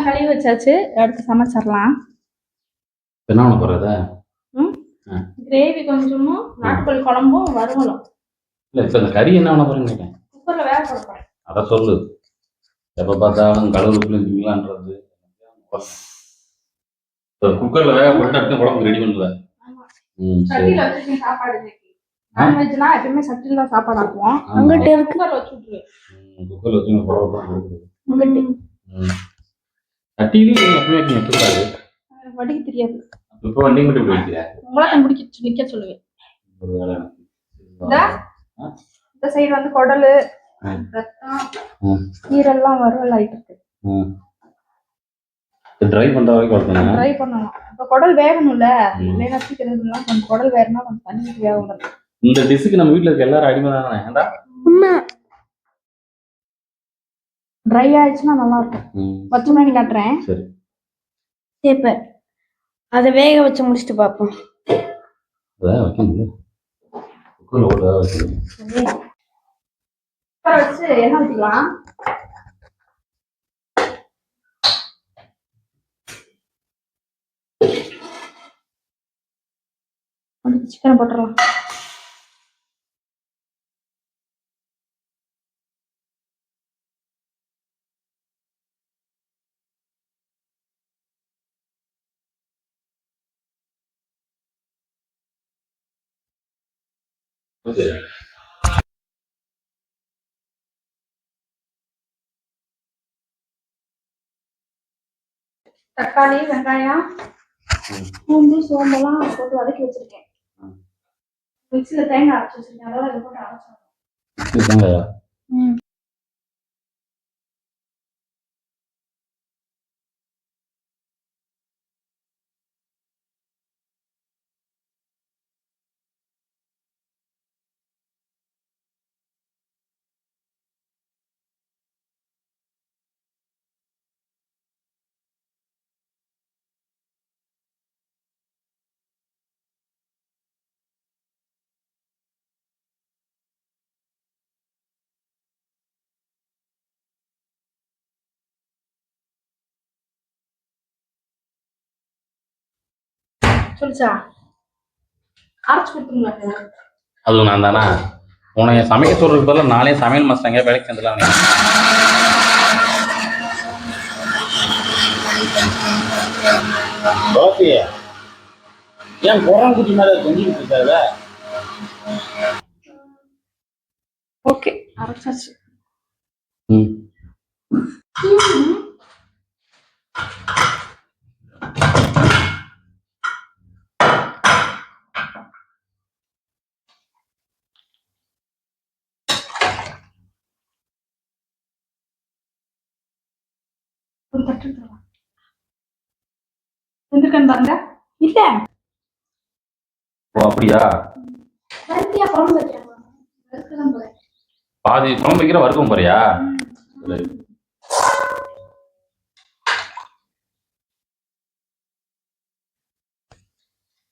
எல்லாம் கழுவி வச்சாச்சு. அடுத்து சமைச்சிடலாம். என்ன பண்ண போறத? கிரேவி கொஞ்சமும் நாட்டுக்கோழி குழம்பும் வறுவலும். இல்ல இப்ப இந்த கறி என்ன பண்ண போறீங்க? குக்கர்ல வேக போட போறேன். அத சொல்லு. எப்ப பார்த்தாலும் கழுவுக்குள்ள இருந்தீங்களான்றது. குக்கர்ல வேக போட்டு அடுத்து குழம்பு ரெடி பண்ணுவேன். சட்டியில வச்சு சாப்பாடு நான்வெஜ்னா எப்பவுமே சட்டியில தான் சாப்பாடு ஆக்குவோம். அங்கிட்ட குக்கர் வச்சு விட்டுரு. குக்கர்ல வச்சு குழம்பு அங்கிட்டு சட்டியில எப்பவுமே வைக்காது. வடிக்க தெரியாது. இப்ப வண்டி மட்டும் வைக்கிற. உங்களாட்ட முடிக்க நிக்க சொல்லுவேன். இந்த சைடு வந்து குடலு, ரத்தம், ஈரெல்லாம் வறுவல் ஆயிட்டு இருக்கு. ட்ரை பண்ற வரைக்கும் வரணும். ட்ரை பண்ணணும். இப்ப குடல் வேகணும்ல. இல்லைன்னா சீக்கிரம் கொஞ்சம் குடல் வேகனா கொஞ்சம் தண்ணி வேக விடணும். இந்த டிஷ்க்கு நம்ம வீட்ல இருக்க எல்லாரும் அடிமை தானே? ஏண்டா ட்ரை ஆயிடுச்சுன்னா நல்லா இருக்கும். வச்சு பண்ணி காட்டுறேன். சரி. இப்ப அதை வேக வச்சு முடிச்சுட்டு பார்ப்போம். வச்சு என்ன ஊற்றிக்கலாம்? சிக்கனை போட்டுடலாம். தக்காளி, வெங்காயம், பூண்டு, சோம்பெல்லாம் போட்டு வதக்கி வச்சிருக்கேன். மிக்சியில தேங்காய் அரைச்சி வச்சிருக்கேன். அதோட இது போட்டு அரைச்சிடணும். சொல்லிச்சா அரைச்சு கொடுத்துருங்க. அதுவும் நான் தானா? உன்னை சமைக்க சொல்றதுக்கு பதிலாக நானே சமையல் மாஸ்டங்க வேலைக்கு சேர்ந்துலாம். ஏன் குரம் குட்டி மேல கொஞ்சிக்கிட்டு இருக்காத? ஓகே, அரைச்சாச்சு. பாருங்க. இல்ல அப்படியா? பாதி குழம்பு வைக்கிற வறுக்கும் போறியா?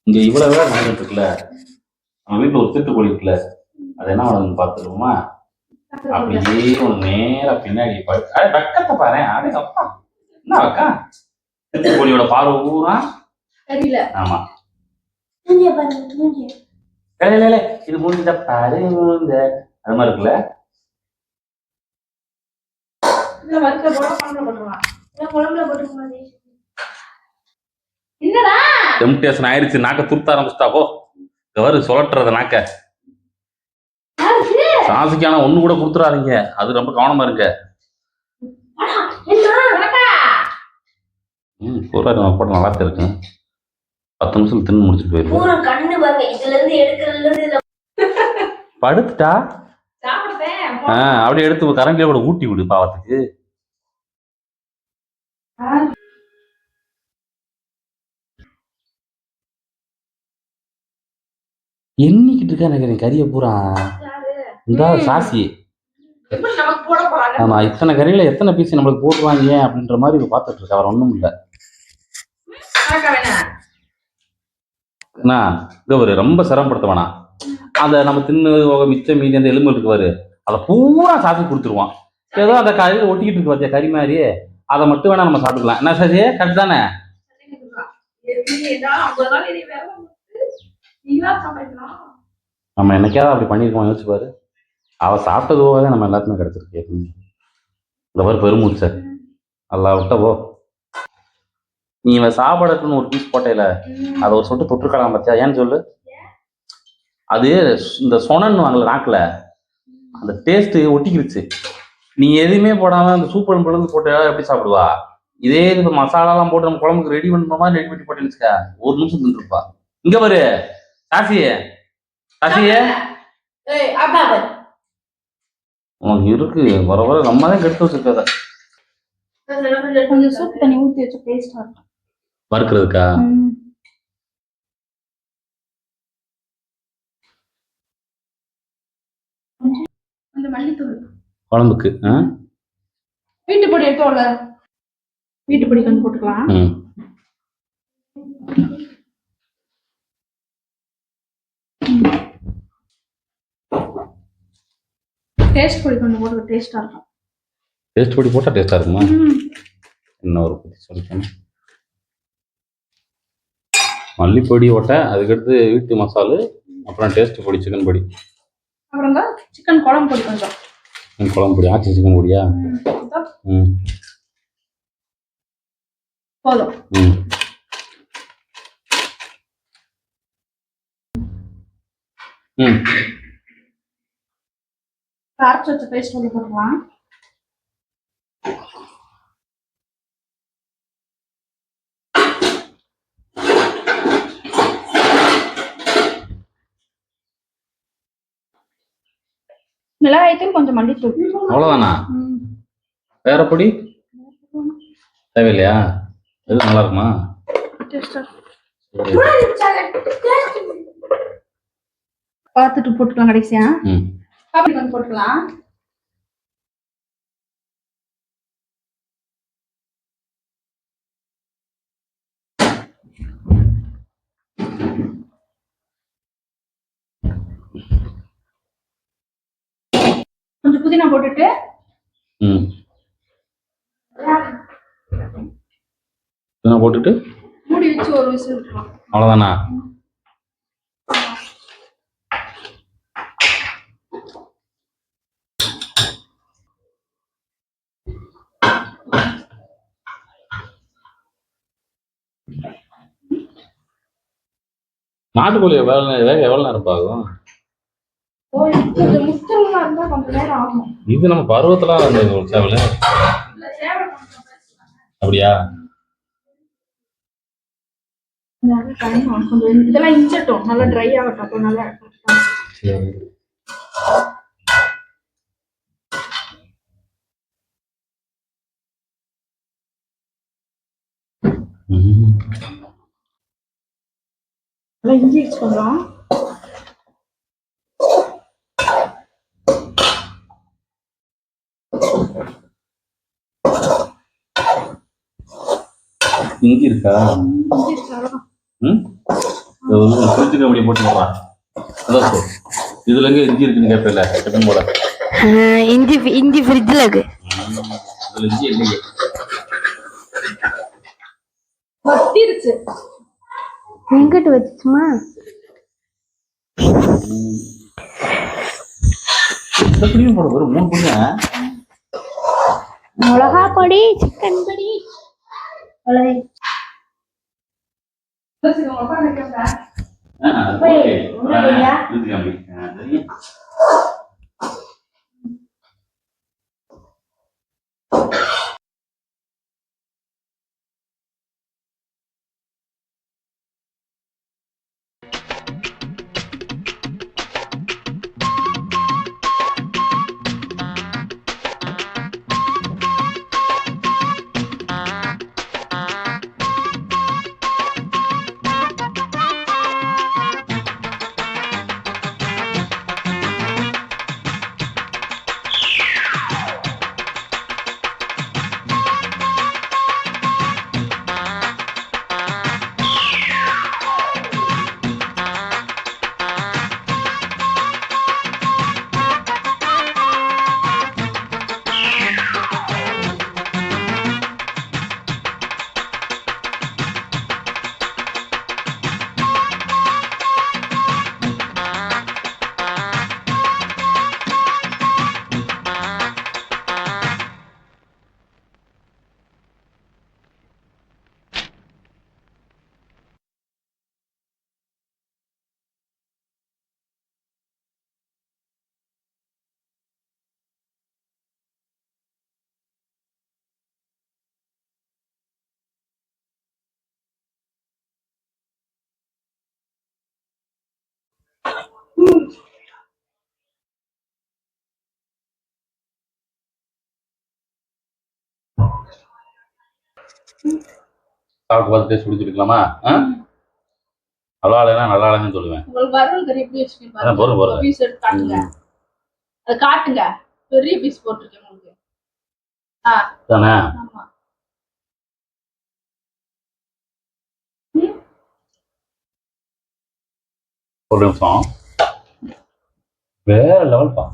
இங்க இவ்வளவு வேலை நடந்துட்டு இருக்குல்ல, நம்ம வீட்டுல ஒரு திருட்டு கோழி இருக்குல்ல, அது என்ன நடந்து பாத்துருவோமா? அப்படியே ஒரு நேரா பின்னாடி வெக்கத்தை பாரு. அதே அப்பா என்ன வைக்கா திருட்டு கோழியோட பார்வை ஊரா. ஆமா, இது மூஞ்சிட்ட பாரு மூஞ்ச அது மாதிரி இருக்குல்ல. டெம்டேஷன் ஆயிடுச்சு. நாக்க துருத்த ஆரம்பிச்சிட்டா. போ கவரு சுழட்டுறத நாக்க. சாசிக்கான ஒண்ணு கூட கொடுத்துறாதீங்க. அது ரொம்ப கவனமா இருங்க. போட்டு நல்லா இருக்கு. 10 நிமிஷம் தின்னு முடிச்சுட்டு போயிருக்கேன். படுத்துட்டா அப்படியே எடுத்து கரண்டில கூட ஊட்டி விடு பாவத்துக்கு. எண்ணிக்கிட்டு இருக்கா எனக்கு கறியை பூரா. இந்த சாசி ஆமா, இத்தனை கறியில எத்தனை பீஸ் நம்மளுக்கு போட்டுருவாங்க அப்படின்ற மாதிரி பார்த்துட்டு இருக்கா. அவர் ஒண்ணும் இல்லை. ஒரு ரொம்ப சிரமப்படுத்த வேணாம். அந்த நம்ம தின்னு மிச்சம் மீதி அந்த எலும்பு இருக்கு பாரு, அதை பூரா சாசி கொடுத்துருவான். ஏதோ அந்த கறியில ஒட்டிக்கிட்டு இருக்கு பார்த்தியா கறி மாதிரி, அதை மட்டும் வேணா நம்ம சாப்பிட்டுக்கலாம். என்ன சரி கரெக்ட் தானே? நம்ம என்னைக்காவது அப்படி பண்ணியிருக்கோம் யோசிச்சு பாரு. அவ சாப்பிட்டது போக நம்ம எல்லாத்துக்குமே கிடைச்சிருக்கு. இந்த மாதிரி பெருமூச்சு நல்லா விட்ட போ. நீ இவன் சாப்பாடுன்னு ஒரு பீஸ் போட்டையில அதை ஒரு சொட்டு தொட்டுக்கலாம் பார்த்தியா? ஏன்னு சொல்லு. அது இந்த சொனன்னு வாங்கல நாக்கில் அந்த டேஸ்ட்டு ஒட்டிக்கிடுச்சு. நீ எதுவுமே போடாமல் அந்த சூப்பர் பிளந்து போட்ட எப்படி சாப்பிடுவா? இதே இப்போ மசாலாலாம் போட்டு நம்ம குழம்புக்கு ரெடி பண்ணுற மாதிரி ரெடி பண்ணி போட்டேன்னு வச்சுக்க, ஒரு நிமிஷம் தின்றுப்பா. இங்கே பாரு சாசியே, சாசியே உனக்கு இருக்கு வர வர நம்ம தான் கெடுத்து வச்சிருக்காத. கொஞ்சம் சூப் தண்ணி ஊற்றி வச்சு டேஸ்டா இருக்கும் வறுக்கிறதுக்கா? கொஞ்சம் மல்லித்தூள் குழம்புக்கு. வீட்டு பொடி எடுத்தோம்ல, வீட்டு பொடி கொஞ்சம் போட்டுக்கலாம். டேஸ்ட் பொடி கொஞ்சம் போட்டு டேஸ்டா இருக்கும். டேஸ்ட் பொடி போட்டா டேஸ்டா இருக்குமா? என்ன ஒரு பத்தி சொல்லிட்டேன். மல்லிப்பொடி ஓட்ட, அதுக்கடுத்து வீட்டு மசாலு, அப்புறம் டேஸ்ட் பொடி, சிக்கன் பொடி, அப்புறம் சிக்கன் குழம்பு பொடி கொஞ்சம். குழம்பு பொடி ஆச்சி சிக்கன் பொடியா? போதும். அரைச்சு வச்ச பேஸ்ட் வந்து போட்டுக்கலாம். மிளகாய்த்தூள் கொஞ்சம் மல்லித்தூள், அவ்வளவுதானா? வேற பொடி தேவையில்லையா? எது நல்லா இருக்குமா? பார்த்துட்டு போட்டுக்கலாம். கடைசியா பாப்பி கொஞ்சம் போட்டுக்கலாம். கொஞ்சம் புதினா போட்டுட்டு மூடி வச்சு ஒரு விசில் விட்டுறலாம். அவ்வளவுதானா? நாட்டுக்கோழி வேக எவ்வளவு நேரம் ஆகும்? இது நம்ம பருவத்துல சேவல அப்படியா? இதெல்லாம் இஞ்சட்டும், நல்லா ட்ரை ஆகட்டும். அப்போ நல்லா இஞ்சி வச்சுக்கலாம். இஞ்சி இருக்கா? அப்படி போட்டு இதுல எங்க இஞ்சி இருக்குன்னு கேட்பல எப்பயும் போல. இஞ்சி ஃப்ரிட்ஜ்ல இருக்கு. அதுல இஞ்சி இல்லையே. வத்திருச்சு. எங்கிட்ட வச்சுச்சுமா? எப்படியும் போட ஒரு 3 பொண்ணு. மிளகா பொடி, சிக்கன் பொடி, சாப்பிட்டு பார்த்து டேஸ்ட் பிடிச்சிருக்கலாமா? நல்லா இல்லைன்னா நல்லா இல்லைன்னு சொல்லுவேன். உங்களுக்கு வறுவல் கறி எப்படி வச்சுக்கீங்க அதான் போதும், போதும். பீஸ் எடுத்து காட்டுங்க. அதை காட்டுங்க. பெரிய பீஸ் போட்டிருக்கேன் உங்களுக்கு. தானே? ஆமா. ஒரு நிமிஷம். வேற லெவல் பா.